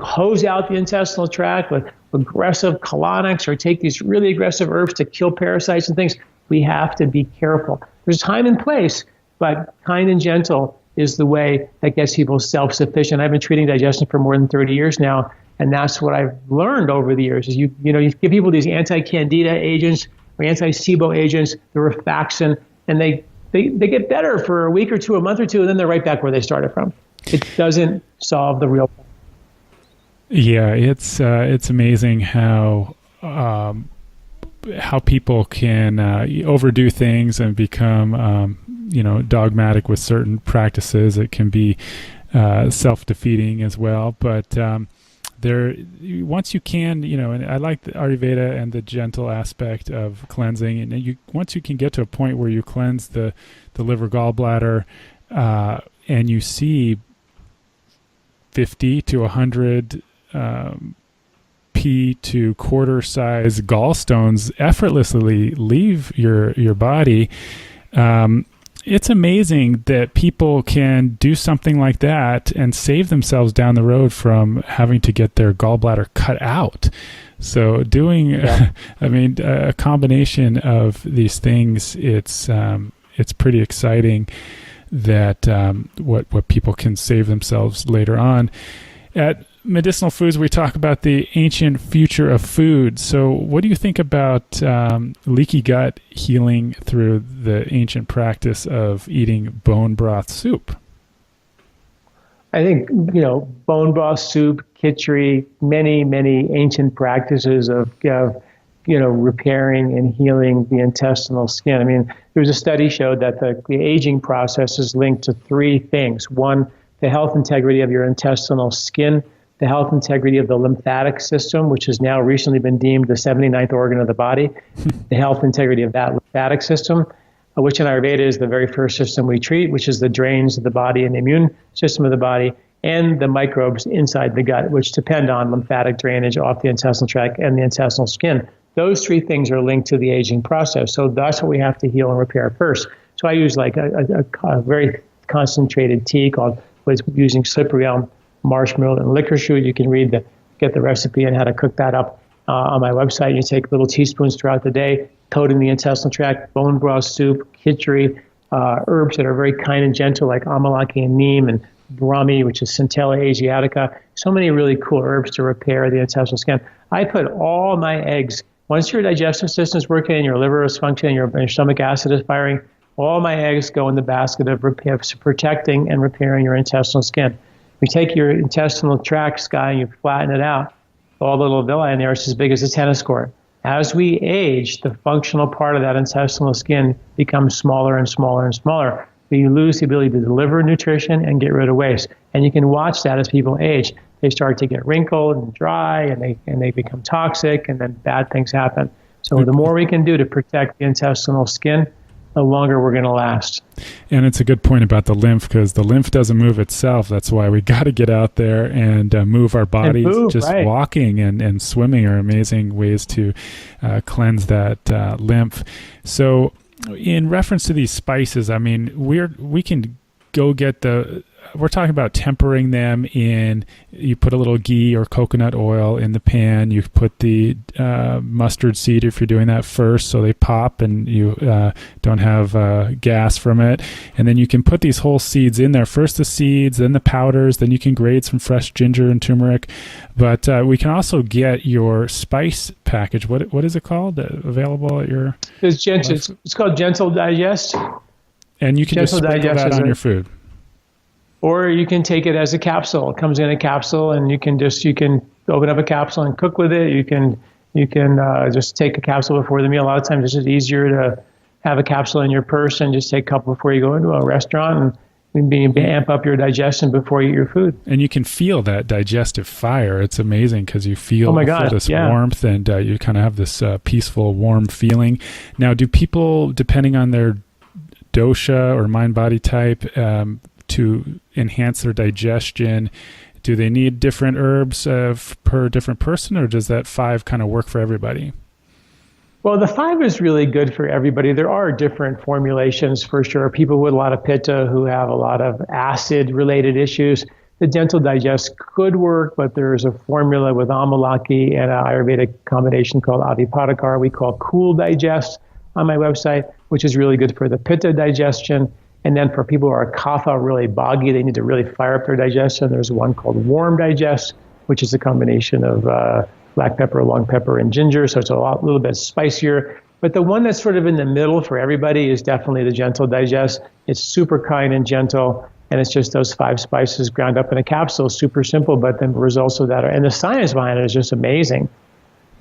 hose out the intestinal tract with aggressive colonics or take these really aggressive herbs to kill parasites and things, we have to be careful. There's time and place, but kind and gentle is the way that gets people self-sufficient. I've been treating digestion for more than 30 years now, and that's what I've learned over the years. Is you give people these anti-candida agents or anti-SIBO agents, the rifaximin, and they get better for a week or two, a month or two, and then they're right back where they started from. It doesn't solve the real problem. Yeah, it's amazing how people can overdo things and become dogmatic with certain practices. It can be self-defeating as well, but once you can, and I like the Ayurveda and the gentle aspect of cleansing, and once you can get to a point where you cleanse the liver, gallbladder, and you see 50 to 100 pea to quarter size gallstones effortlessly leave your body. It's amazing that people can do something like that and save themselves down the road from having to get their gallbladder cut out. So doing, a combination of these things, it's pretty exciting that what people can save themselves later on. At Medicinal Foods, we talk about the ancient future of food. So what do you think about leaky gut healing through the ancient practice of eating bone broth soup? I think, bone broth soup, khichdi, many, many ancient practices of repairing and healing the intestinal skin. I mean, there was a study showed that the aging process is linked to three things. One, the health integrity of your intestinal skin, the health integrity of the lymphatic system, which has now recently been deemed the 79th organ of the body, the health integrity of that lymphatic system, which in Ayurveda is the very first system we treat, which is the drains of the body and the immune system of the body, and the microbes inside the gut, which depend on lymphatic drainage off the intestinal tract and the intestinal skin. Those three things are linked to the aging process. So that's what we have to heal and repair first. So I use like a very concentrated tea called using slippery elm, marshmallow, and licorice root. You can get the recipe and how to cook that up on my website. You take little teaspoons throughout the day, coating the intestinal tract, bone broth soup, khichdi, herbs that are very kind and gentle like amalaki and neem, and brahmi, which is Centella asiatica. So many really cool herbs to repair the intestinal skin. I put all my eggs, once your digestive system is working and your liver is functioning, your stomach acid is firing, all my eggs go in the basket of protecting and repairing your intestinal skin. You take your intestinal tract, Sky, and you flatten it out. All the little villi in there is as big as a tennis court. As we age, the functional part of that intestinal skin becomes smaller and smaller and smaller. We lose the ability to deliver nutrition and get rid of waste. And you can watch that as people age. They start to get wrinkled and dry, and they become toxic, and then bad things happen. So the more we can do to protect the intestinal skin, the longer we're going to last. And it's a good point about the lymph, because the lymph doesn't move itself. That's why we got to get out there and move our bodies. Right. Walking and swimming are amazing ways to cleanse that lymph. So in reference to these spices, I mean, we can go get we're talking about tempering them in, you put a little ghee or coconut oil in the pan, you put the mustard seed if you're doing that first so they pop and you don't have gas from it. And then you can put these whole seeds in there, first the seeds, then the powders, then you can grate some fresh ginger and turmeric. But we can also get your spice package. What is it called? Available at your... It's called Gentle Digest. And you can just sprinkle that on your food. Or you can take it as a capsule. It comes in a capsule, and you can open up a capsule and cook with it. You can just take a capsule before the meal. A lot of times it's just easier to have a capsule in your purse and just take a couple before you go into a restaurant and amp up your digestion before you eat your food. And you can feel that digestive fire. It's amazing because you feel this warmth, and you kind of have this peaceful, warm feeling. Now, do people, depending on their dosha or mind-body type, to enhance their digestion, do they need different herbs per different person, or does that 5 kind of work for everybody? Well, the 5 is really good for everybody. There are different formulations for sure. People with a lot of pitta who have a lot of acid-related issues, the Gentle Digest could work, but there's a formula with amalaki and an Ayurvedic combination called Avipadakar we call Cool Digest on my website, which is really good for the pitta digestion. And then for people who are kapha, really boggy, they need to really fire up their digestion. There's one called Warm Digest, which is a combination of black pepper, long pepper, and ginger. So it's little bit spicier. But the one that's sort of in the middle for everybody is definitely the Gentle Digest. It's super kind and gentle. And it's just those 5 spices ground up in a capsule. Super simple, but the results of that and the science behind it is just amazing.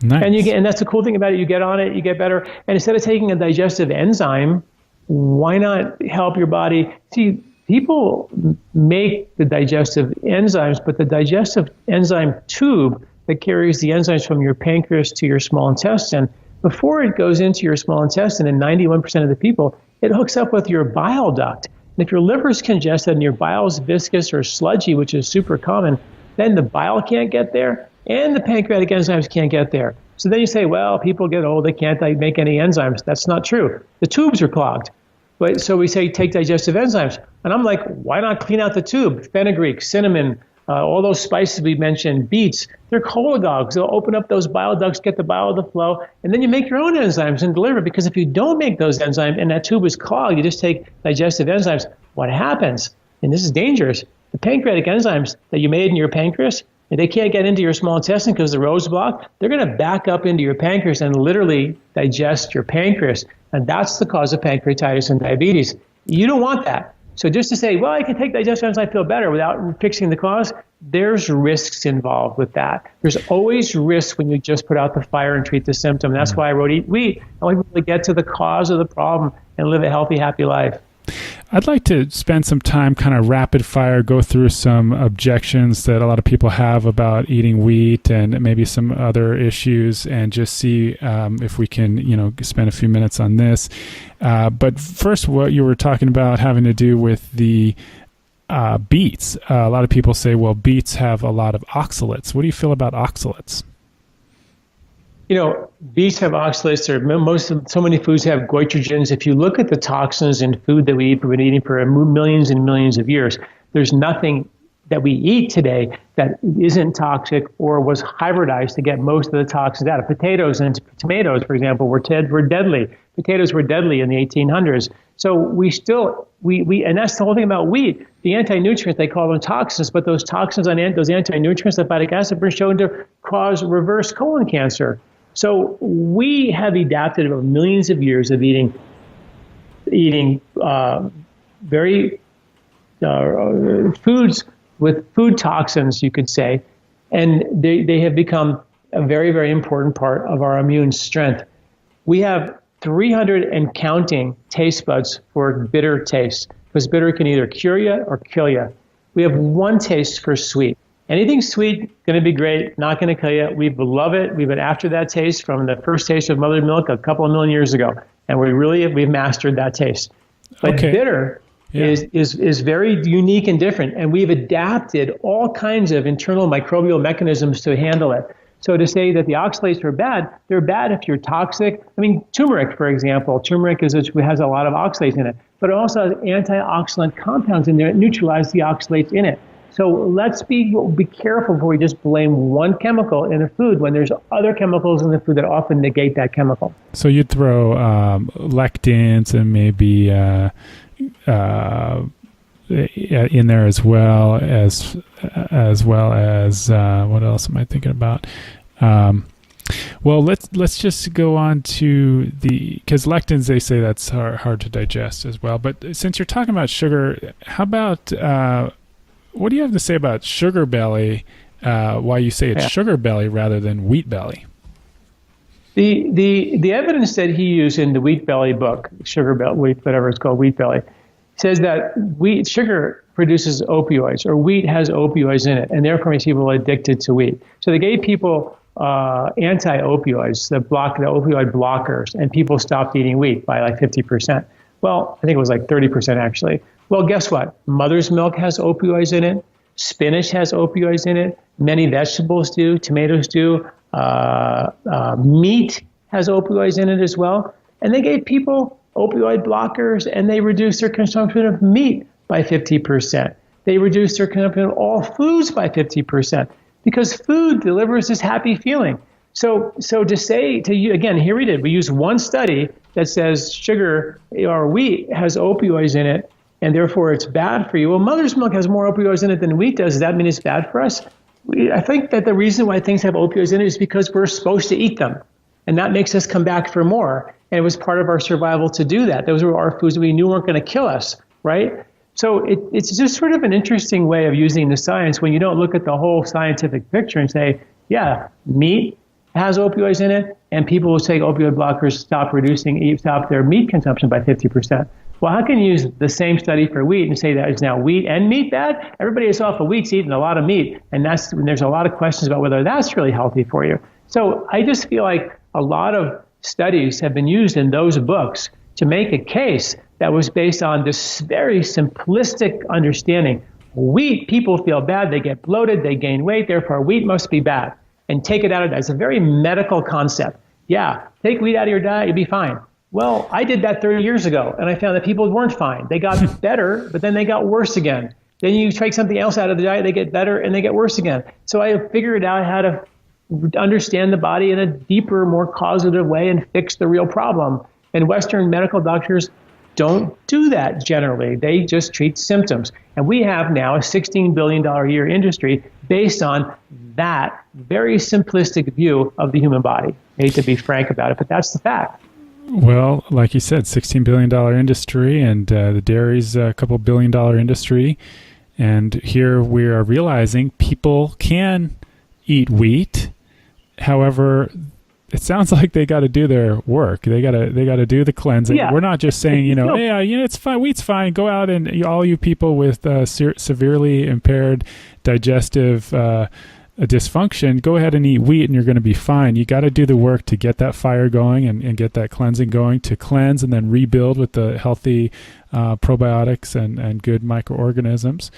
Nice. And that's the cool thing about it. You get on it, you get better. And instead of taking a digestive enzyme, why not help your body? See, people make the digestive enzymes, but the digestive enzyme tube that carries the enzymes from your pancreas to your small intestine, before it goes into your small intestine, in 91% of the people, it hooks up with your bile duct. And if your liver is congested and your bile is viscous or sludgy, which is super common, then the bile can't get there and the pancreatic enzymes can't get there. So then you say, well, people get old, they can't make any enzymes. That's not true. The tubes are clogged. But so we say take digestive enzymes. And I'm like, why not clean out the tube? Fenugreek, cinnamon, all those spices we mentioned, beets, they're cholagogues. They'll open up those bile ducts, get the bile to flow, and then you make your own enzymes and deliver. Because if you don't make those enzymes and that tube is clogged, you just take digestive enzymes, what happens? And this is dangerous. The pancreatic enzymes that you made in your pancreas, if they can't get into your small intestine because the road's blocked, they're going to back up into your pancreas and literally digest your pancreas. And that's the cause of pancreatitis and diabetes. You don't want that. So just to say, well, I can take digestive enzymes, I feel better without fixing the cause, there's risks involved with that. There's always risks when you just put out the fire and treat the symptom. And that's why I wrote Eat Wheat. I want people to get to the cause of the problem and live a healthy, happy life. I'd like to spend some time kind of rapid fire, go through some objections that a lot of people have about eating wheat and maybe some other issues, and just see if we can, spend a few minutes on this. But first, what you were talking about having to do with the beets. A lot of people say, well, beets have a lot of oxalates. What do you feel about oxalates? Beets have oxalates. So many foods have goitrogens. If you look at the toxins in food that we've been eating for millions and millions of years, there's nothing that we eat today that isn't toxic or was hybridized to get most of the toxins out of. Potatoes and tomatoes, for example, were deadly. Potatoes were deadly in the 1800s. So and that's the whole thing about wheat. The anti-nutrients, they call them toxins, but those toxins those anti-nutrients, lymphatic acid, were shown to cause reverse colon cancer. So we have adapted over millions of years of eating very foods with food toxins, you could say, and they have become a very, very important part of our immune strength. We have 300 and counting taste buds for bitter taste, because bitter can either cure you or kill you. We have one taste for sweet. Anything sweet, going to be great, not going to kill you. We love it. We've been after that taste from the first taste of mother's milk a couple of million years ago, and we've mastered that taste. But bitter is very unique and different, and we've adapted all kinds of internal microbial mechanisms to handle it. So to say that the oxalates are bad, they're bad if you're toxic. I mean, turmeric, for example, has a lot of oxalates in it, but it also has antioxidant compounds in there that neutralize the oxalates in it. So let's be careful before we just blame one chemical in a food when there's other chemicals in the food that often negate that chemical. So you'd throw lectins and maybe in there as well as what else am I thinking about? Well, let's just go on to because lectins, they say that's hard to digest as well. But since you're talking about sugar, how about what do you have to say about sugar belly? Why you say it's sugar belly rather than wheat belly? The evidence that he used in the wheat belly book, sugar belly, whatever it's called, wheat belly, says that sugar produces opioids, or wheat has opioids in it, and therefore makes people addicted to wheat. So they gave people anti-opioids, the opioid blockers, and people stopped eating wheat by like 50%. Well, I think it was like 30% actually. Well, guess what? Mother's milk has opioids in it. Spinach has opioids in it. Many vegetables do. Tomatoes do. Meat has opioids in it as well. And they gave people opioid blockers, and they reduced their consumption of meat by 50%. They reduced their consumption of all foods by 50%, because food delivers this happy feeling. So to say to you, again, here we did. We used one study that says sugar or wheat has opioids in it, and therefore it's bad for you. Well, mother's milk has more opioids in it than wheat does. Does that mean it's bad for us? I think that the reason why things have opioids in it is because we're supposed to eat them. And that makes us come back for more. And it was part of our survival to do that. Those were our foods that we knew weren't going to kill us, right? So it's just sort of an interesting way of using the science when you don't look at the whole scientific picture and say, yeah, meat has opioids in it, and people who take opioid blockers stop their meat consumption by 50%. Well, how can you use the same study for wheat and say that it's now wheat and meat bad? Everybody that's off of wheat's eating a lot of meat, and there's a lot of questions about whether that's really healthy for you. So I just feel like a lot of studies have been used in those books to make a case that was based on this very simplistic understanding. Wheat, people feel bad, they get bloated, they gain weight, therefore wheat must be bad. And take it out of that. It's a very medical concept. Yeah, take wheat out of your diet, you'll be fine. Well, I did that 30 years ago, and I found that people weren't fine. They got better, but then they got worse again. Then you take something else out of the diet, they get better, and they get worse again. So I figured out how to understand the body in a deeper, more causative way and fix the real problem. And Western medical doctors don't do that generally. They just treat symptoms. And we have now a $16 billion a year industry based on that very simplistic view of the human body. I hate to be frank about it, but that's the fact. Well, like you said, $16 billion industry, and the dairy's a couple $1 billion industry. And here we are realizing people can eat wheat. However, it sounds like they got to do their work. They got to do the cleansing. Yeah. We're not just saying, it's fine, wheat's fine. Go out and all you people with severely impaired digestive dysfunction, go ahead and eat wheat and you're going to be fine. You got to do the work to get that fire going and get that cleansing going, to cleanse and then rebuild with the healthy probiotics and good microorganisms.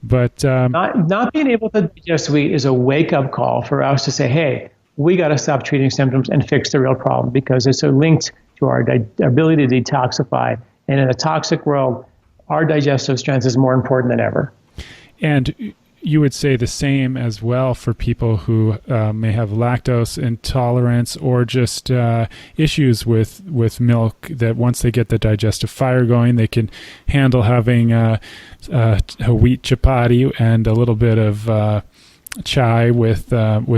But not being able to digest wheat is a wake-up call for us to say, hey, we got to stop treating symptoms and fix the real problem, because it's linked to our ability to detoxify. And in a toxic world, our digestive strength is more important than ever. And you would say the same as well for people who may have lactose intolerance or just issues with milk, that once they get the digestive fire going, they can handle having a wheat chapati and a little bit of chai with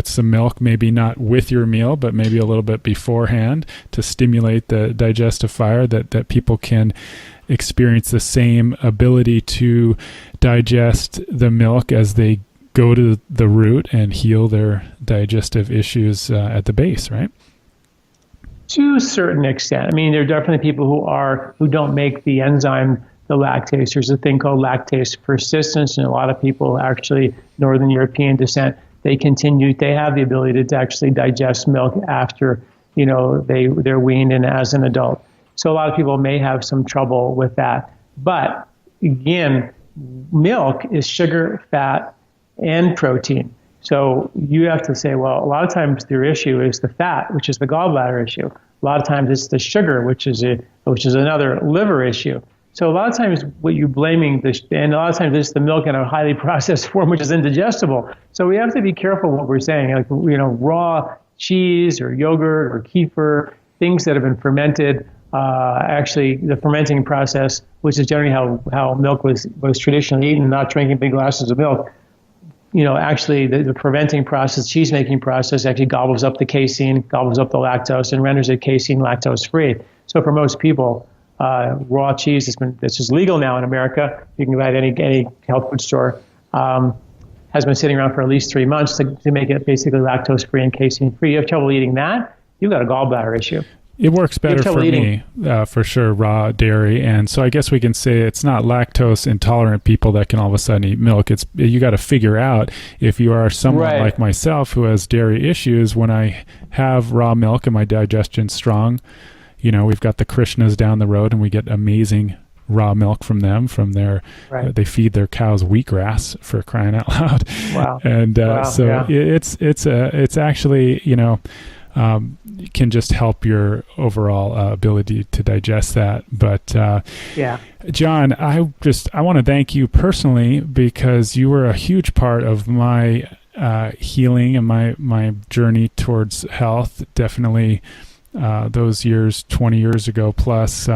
some milk, maybe not with your meal, but maybe a little bit beforehand, to stimulate the digestive fire, that people can experience the same ability to digest the milk as they go to the root and heal their digestive issues at the base, right? To a certain extent. I mean, there are definitely people who don't make the enzyme, the lactase. There's a thing called lactase persistence, and a lot of people, actually Northern European descent, they have the ability to actually digest milk after, they're weaned and as an adult. So a lot of people may have some trouble with that. But again, milk is sugar, fat, and protein. So you have to say, well, a lot of times their issue is the fat, which is the gallbladder issue. A lot of times it's the sugar, which is another liver issue. So a lot of times what you're blaming, and a lot of times it's the milk in a highly processed form, which is indigestible. So we have to be careful what we're saying. Like, raw cheese or yogurt or kefir, things that have been fermented. Actually, the fermenting process, which is generally how milk was traditionally eaten, not drinking big glasses of milk. Actually the fermenting process, cheese making process, actually gobbles up the casein, gobbles up the lactose, and renders it casein lactose free. So for most people, raw cheese this is legal now in America. You can buy it at any health food store. Has been sitting around for at least 3 months to make it basically lactose free and casein free. You have trouble eating that, you've got a gallbladder issue. It works better for me, for sure, raw dairy. And so I guess we can say it's not lactose intolerant people that can all of a sudden eat milk. You got to figure out if you are someone like myself who has dairy issues. When I have raw milk and my digestion's strong, we've got the Krishnas down the road and we get amazing raw milk from them, they feed their cows wheatgrass, for crying out loud. Wow. And it's actually, can just help your overall ability to digest that. But John, I want to thank you personally, because you were a huge part of my healing and my journey towards health. Definitely those years, 20 years ago plus,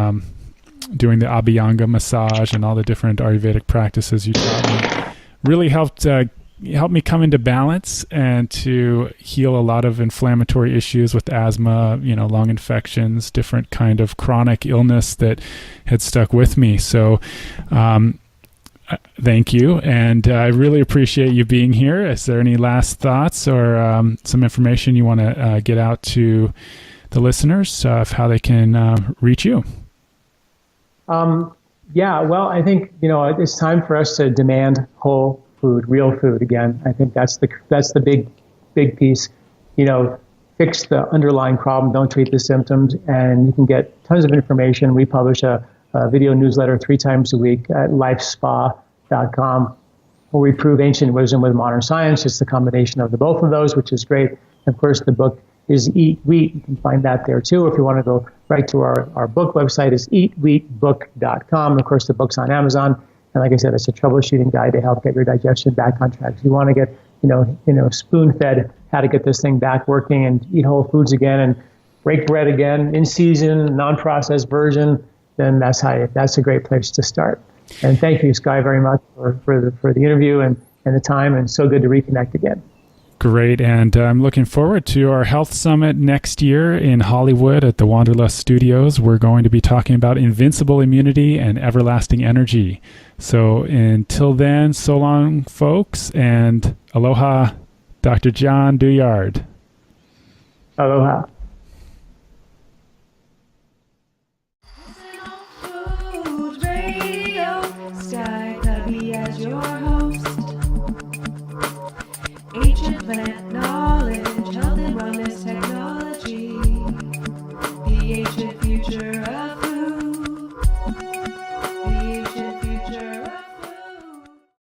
doing the Abhyanga massage and all the different Ayurvedic practices you taught me really helped me come into balance and to heal a lot of inflammatory issues with asthma, lung infections, different kind of chronic illness that had stuck with me. So thank you. And I really appreciate you being here. Is there any last thoughts or some information you want to get out to the listeners of how they can reach you? Well, I think, it's time for us to demand whole food, real food again. I think that's the big piece. Fix the underlying problem, don't treat the symptoms, and you can get tons of information. We publish a video newsletter 3 times a week at lifespa.com, where we prove ancient wisdom with modern science. It's the combination of both of those, which is great. And of course, the book is Eat Wheat. You can find that there too. If you want to go right to our book website, is eatwheatbook.com. Of course, the book's on Amazon. And like I said, it's a troubleshooting guide to help get your digestion back on track. If you want to get, spoon-fed how to get this thing back working and eat whole foods again and break bread again, in season, non-processed version, then that's a great place to start. And thank you, Sky, very much for the interview and the time, and so good to reconnect again. Great, and I'm looking forward to our health summit next year in Hollywood at the Wanderlust Studios. We're going to be talking about invincible immunity and everlasting energy. So until then, so long, folks, and aloha, Dr. John Doulliard. Aloha. Food Radio, Sky Cubby as your host. Ancient plant knowledge.